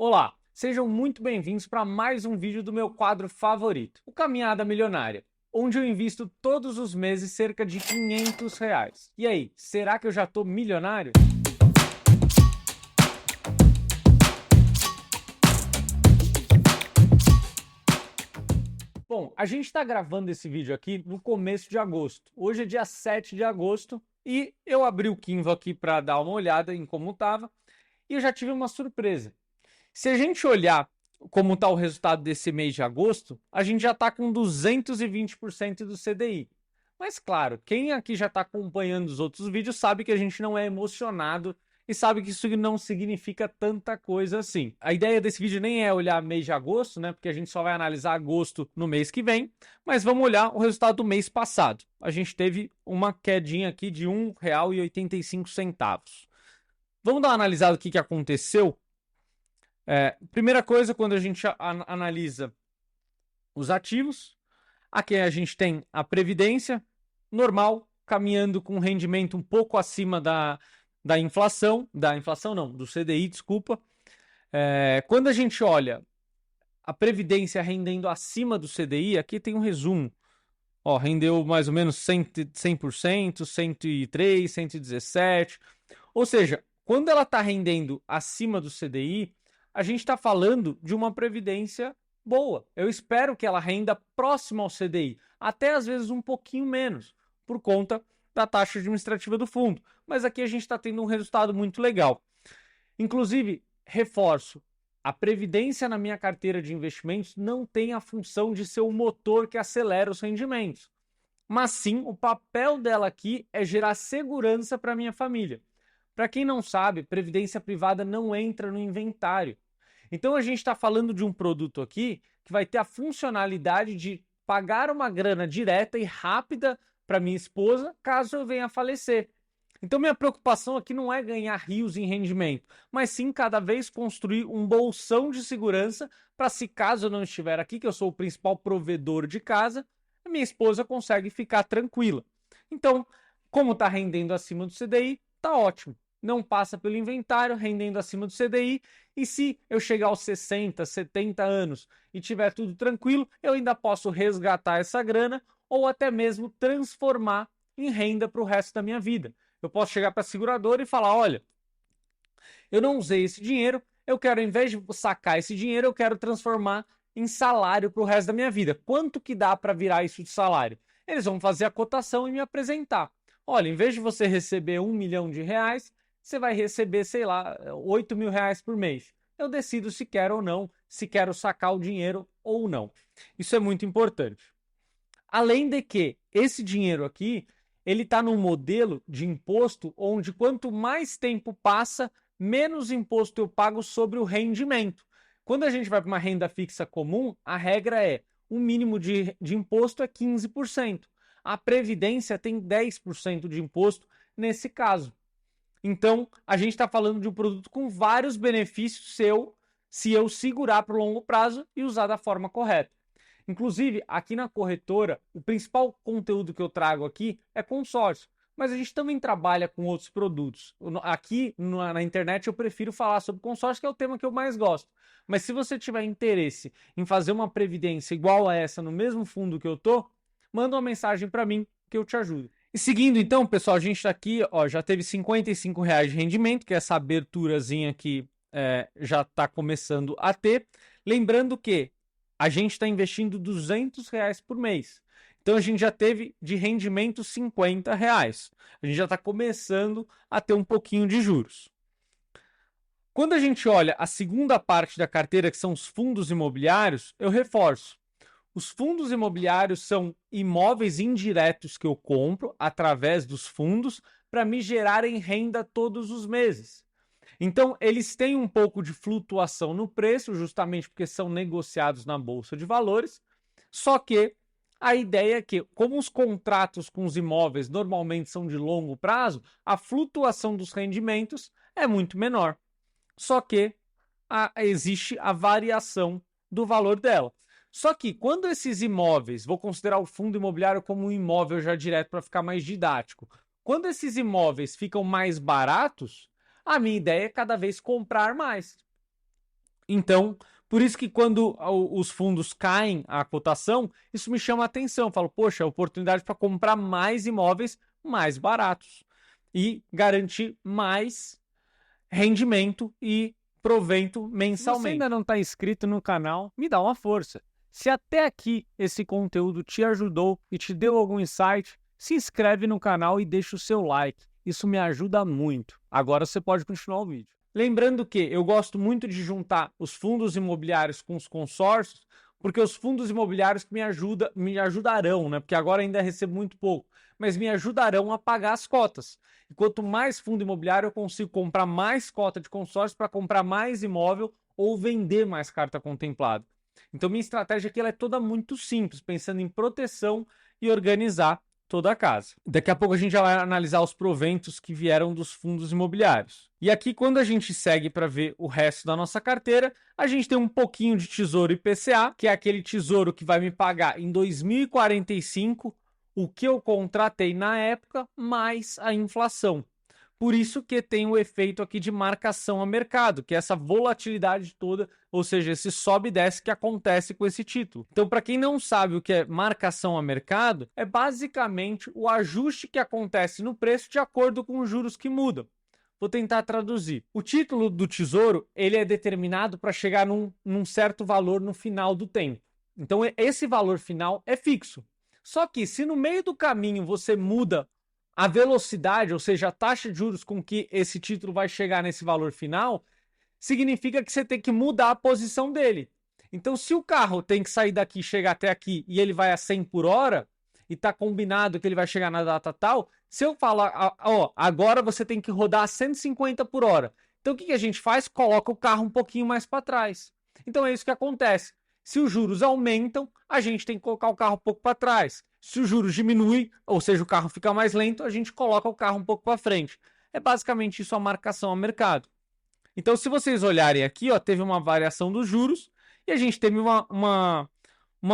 Olá, sejam muito bem-vindos para mais um vídeo do meu quadro favorito, o Caminhada Milionária, onde eu invisto todos os meses cerca de R$ 500. E aí, será que eu já estou milionário? Bom, a gente está gravando esse vídeo aqui no começo de agosto. Hoje é dia 7 de agosto e eu abri o Canva aqui para dar uma olhada em como estava e eu já tive uma surpresa. Se a gente olhar como está o resultado desse mês de agosto, a gente já está com 220% do CDI. Mas claro, quem aqui já está acompanhando os outros vídeos sabe que a gente não é emocionado e sabe que isso não significa tanta coisa assim. A ideia desse vídeo nem é olhar mês de agosto, né? Porque a gente só vai analisar agosto no mês que vem, mas vamos olhar o resultado do mês passado. A gente teve uma quedinha aqui de R$ 1,85. Vamos dar uma analisada do que aconteceu. Primeira coisa, quando a gente analisa os ativos, aqui a gente tem a previdência normal, caminhando com um rendimento um pouco acima da inflação não, do CDI, desculpa. Quando a gente olha a previdência rendendo acima do CDI, aqui tem um resumo. Ó, rendeu mais ou menos 100%, 103, 117. Ou seja, quando ela está rendendo acima do CDI, a gente está falando de uma previdência boa. Eu espero que ela renda próximo ao CDI, até às vezes um pouquinho menos, por conta da taxa administrativa do fundo. Mas aqui a gente está tendo um resultado muito legal. Inclusive, reforço, a previdência na minha carteira de investimentos não tem a função de ser o motor que acelera os rendimentos. Mas sim, o papel dela aqui é gerar segurança para minha família. Para quem não sabe, previdência privada não entra no inventário. Então a gente está falando de um produto aqui que vai ter a funcionalidade de pagar uma grana direta e rápida para minha esposa caso eu venha a falecer. Então minha preocupação aqui não é ganhar rios em rendimento, mas sim cada vez construir um bolsão de segurança para se caso eu não estiver aqui, que eu sou o principal provedor de casa, a minha esposa consegue ficar tranquila. Então, como está rendendo acima do CDI, tá ótimo. Não passa pelo inventário, rendendo acima do CDI. E se eu chegar aos 60, 70 anos e tiver tudo tranquilo, eu ainda posso resgatar essa grana ou até mesmo transformar em renda para o resto da minha vida. Eu posso chegar para a seguradora e falar: olha, eu não usei esse dinheiro, eu quero, ao invés de sacar esse dinheiro, eu quero transformar em salário para o resto da minha vida. Quanto que dá para virar isso de salário? Eles vão fazer a cotação e me apresentar. Olha, em vez de você receber R$ 1 milhão, você vai receber, sei lá, R$ 8.000 por mês. Eu decido se quero ou não, se quero sacar o dinheiro ou não. Isso é muito importante. Além de que esse dinheiro aqui, ele está num modelo de imposto onde quanto mais tempo passa, menos imposto eu pago sobre o rendimento. Quando a gente vai para uma renda fixa comum, a regra é o mínimo de imposto é 15%. A Previdência tem 10% de imposto nesse caso. Então, a gente está falando de um produto com vários benefícios se eu segurar para o longo prazo e usar da forma correta. Inclusive, aqui na corretora, o principal conteúdo que eu trago aqui é consórcio, mas a gente também trabalha com outros produtos. Aqui na internet eu prefiro falar sobre consórcio, que é o tema que eu mais gosto. Mas se você tiver interesse em fazer uma previdência igual a essa no mesmo fundo que eu tô, manda uma mensagem para mim que eu te ajudo. E seguindo então, pessoal, a gente está aqui, ó, já teve R$ 55 de rendimento, que é essa aberturazinha que já está começando a ter. Lembrando que a gente está investindo R$ 200 por mês. Então a gente já teve de rendimento R$ 50. A gente já está começando a ter um pouquinho de juros. Quando a gente olha a segunda parte da carteira, que são os fundos imobiliários, eu reforço. Os fundos imobiliários são imóveis indiretos que eu compro através dos fundos para me gerarem renda todos os meses. Então, eles têm um pouco de flutuação no preço, justamente porque são negociados na Bolsa de Valores, só que a ideia é que, como os contratos com os imóveis normalmente são de longo prazo, a flutuação dos rendimentos é muito menor. Só que existe a variação do valor dela. Só que quando esses imóveis, vou considerar o fundo imobiliário como um imóvel já direto para ficar mais didático, quando esses imóveis ficam mais baratos, a minha ideia é cada vez comprar mais. Então, por isso que quando os fundos caem a cotação, isso me chama a atenção. Eu falo, poxa, é oportunidade para comprar mais imóveis mais baratos e garantir mais rendimento e provento Se você mensalmente. ainda não está inscrito no canal, me dá uma força. Se até aqui esse conteúdo te ajudou e te deu algum insight, se inscreve no canal e deixa o seu like. Isso me ajuda muito. Agora você pode continuar o vídeo. Lembrando que eu gosto muito de juntar os fundos imobiliários com os consórcios, porque os fundos imobiliários que me ajudarão, né? Porque agora ainda recebo muito pouco, mas me ajudarão a pagar as cotas. E quanto mais fundo imobiliário, eu consigo comprar mais cota de consórcio para comprar mais imóvel ou vender mais carta contemplada. Então, minha estratégia aqui ela é toda muito simples, pensando em proteção e organizar toda a casa. Daqui a pouco a gente já vai analisar os proventos que vieram dos fundos imobiliários. E aqui, quando a gente segue para ver o resto da nossa carteira, a gente tem um pouquinho de Tesouro IPCA, que é aquele tesouro que vai me pagar em 2045 o que eu contratei na época, mais a inflação. Por isso que tem o efeito aqui de marcação a mercado, que é essa volatilidade toda, ou seja, esse sobe e desce que acontece com esse título. Então, para quem não sabe o que é marcação a mercado, é basicamente o ajuste que acontece no preço de acordo com os juros que mudam. Vou tentar traduzir. O título do tesouro ele é determinado para chegar num certo valor no final do tempo. Então, esse valor final é fixo. Só que se no meio do caminho você muda a velocidade, ou seja, a taxa de juros com que esse título vai chegar nesse valor final, significa que você tem que mudar a posição dele. Então, se o carro tem que sair daqui, chegar até aqui e ele vai a 100 por hora, e está combinado que ele vai chegar na data tal, se eu falar, ó, agora você tem que rodar a 150 por hora. Então, o que a gente faz? Coloca o carro um pouquinho mais para trás. Então, é isso que acontece. Se os juros aumentam, a gente tem que colocar o carro um pouco para trás. Se os juros diminuem, ou seja, o carro fica mais lento, a gente coloca o carro um pouco para frente. É basicamente isso a marcação ao mercado. Então, se vocês olharem aqui, ó, teve uma variação dos juros e a gente teve uma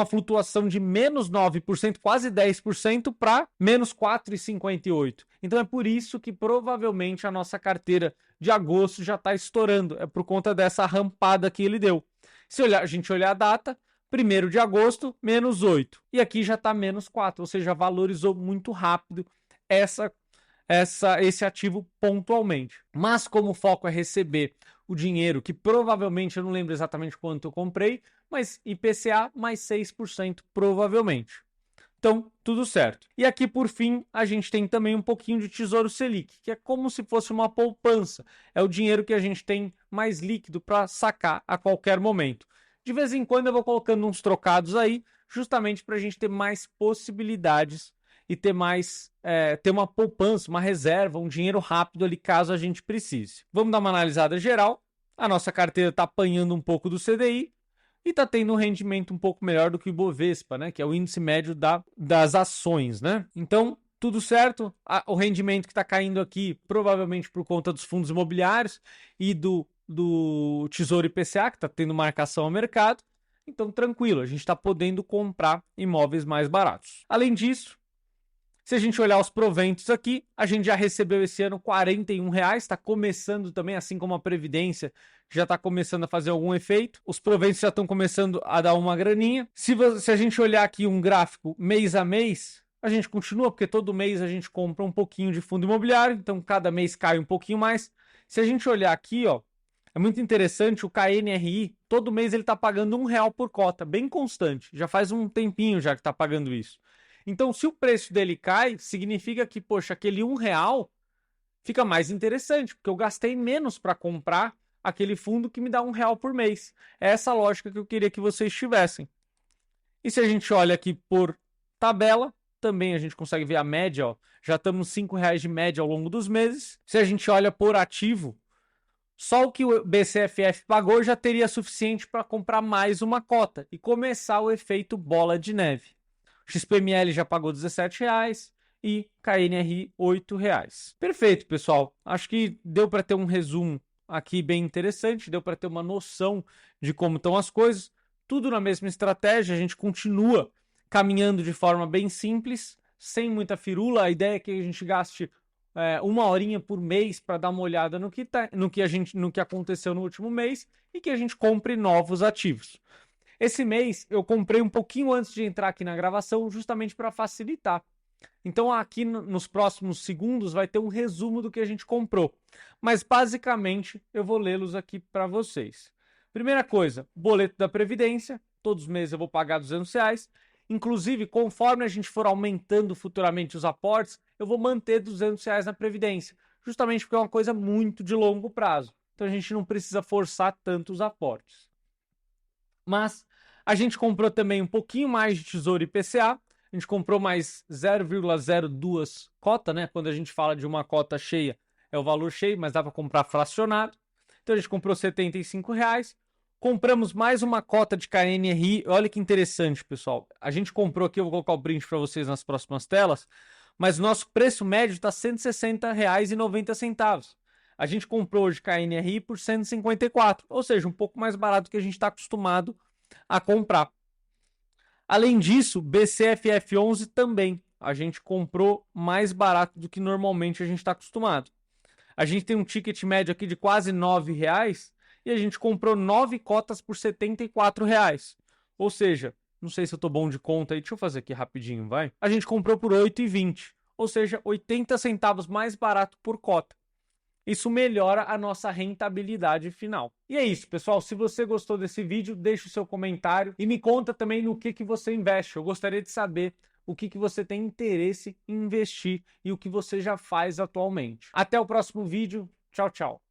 flutuação de menos 9%, quase 10%, para menos 4,58%. Então, é por isso que provavelmente a nossa carteira de agosto já está estourando. É por conta dessa rampada que ele deu. Se a gente olhar a data, 1º de agosto, menos 8. E aqui já está menos 4, ou seja, valorizou muito rápido esse ativo pontualmente. Mas como o foco é receber o dinheiro, que provavelmente, eu não lembro exatamente quanto eu comprei, mas IPCA mais 6% provavelmente. Então, tudo certo. E aqui, por fim, a gente tem também um pouquinho de Tesouro Selic, que é como se fosse uma poupança. É o dinheiro que a gente tem mais líquido para sacar a qualquer momento. De vez em quando eu vou colocando uns trocados aí, justamente para a gente ter mais possibilidades e ter ter uma poupança, uma reserva, um dinheiro rápido ali caso a gente precise. Vamos dar uma analisada geral. A nossa carteira está apanhando um pouco do CDI e está tendo um rendimento um pouco melhor do que o Ibovespa, né? Que é o índice médio das ações, né? Então, tudo certo. O rendimento que está caindo aqui, provavelmente por conta dos fundos imobiliários e do Tesouro IPCA, que está tendo marcação ao mercado. Então, tranquilo, a gente está podendo comprar imóveis mais baratos. Além disso, se a gente olhar os proventos aqui, a gente já recebeu esse ano R$41, está começando também, assim como a Previdência, já está começando a fazer algum efeito. Os proventos já estão começando a dar uma graninha. Se a gente olhar aqui um gráfico mês a mês, a gente continua, porque todo mês a gente compra um pouquinho de fundo imobiliário, então cada mês cai um pouquinho mais. Se a gente olhar aqui, ó, é muito interessante, o KNRI, todo mês ele está pagando R$1 por cota, bem constante. Já faz um tempinho já que está pagando isso. Então, se o preço dele cai, significa que, poxa, aquele R$1 fica mais interessante, porque eu gastei menos para comprar aquele fundo que me dá R$1 por mês. É essa lógica que eu queria que vocês tivessem. E se a gente olha aqui por tabela, também a gente consegue ver a média, ó, já estamos R$5 de média ao longo dos meses. Se a gente olha por ativo, só o que o BCFF pagou já teria suficiente para comprar mais uma cota e começar o efeito bola de neve. XPML já pagou R$17 e KNRI R$8. Perfeito, pessoal. Acho que deu para ter um resumo aqui bem interessante, deu para ter uma noção de como estão as coisas. Tudo na mesma estratégia, a gente continua caminhando de forma bem simples, sem muita firula. A ideia é que a gente gaste uma horinha por mês para dar uma olhada no que aconteceu no último mês e que a gente compre novos ativos. Esse mês eu comprei um pouquinho antes de entrar aqui na gravação, justamente para facilitar. Então aqui nos próximos segundos vai ter um resumo do que a gente comprou. Mas basicamente eu vou lê-los aqui para vocês. Primeira coisa, boleto da Previdência. Todos os meses eu vou pagar R$200. Inclusive, conforme a gente for aumentando futuramente os aportes, eu vou manter R$200 na Previdência. Justamente porque é uma coisa muito de longo prazo. Então a gente não precisa forçar tanto os aportes. Mas a gente comprou também um pouquinho mais de Tesouro IPCA. A gente comprou mais 0,02 cota, né? Quando a gente fala de uma cota cheia, é o valor cheio, mas dá para comprar fracionado. Então a gente comprou R$75. Compramos mais uma cota de KNRI. Olha que interessante, pessoal. A gente comprou aqui, eu vou colocar o print para vocês nas próximas telas, mas o nosso preço médio está R$ 160,90. A gente comprou hoje KNRI por 154, ou seja, um pouco mais barato que a gente está acostumado a comprar. Além disso, BCFF11 também. A gente comprou mais barato do que normalmente a gente está acostumado. A gente tem um ticket médio aqui de quase R$9 e a gente comprou 9 cotas por R$74. Ou seja, não sei se eu estou bom de conta aí, deixa eu fazer aqui rapidinho, vai. A gente comprou por R$8,20, ou seja, 80 centavos mais barato por cota. Isso melhora a nossa rentabilidade final. E é isso, pessoal. Se você gostou desse vídeo, deixe o seu comentário e me conta também no que você investe. Eu gostaria de saber o que você tem interesse em investir e o que você já faz atualmente. Até o próximo vídeo. Tchau, tchau.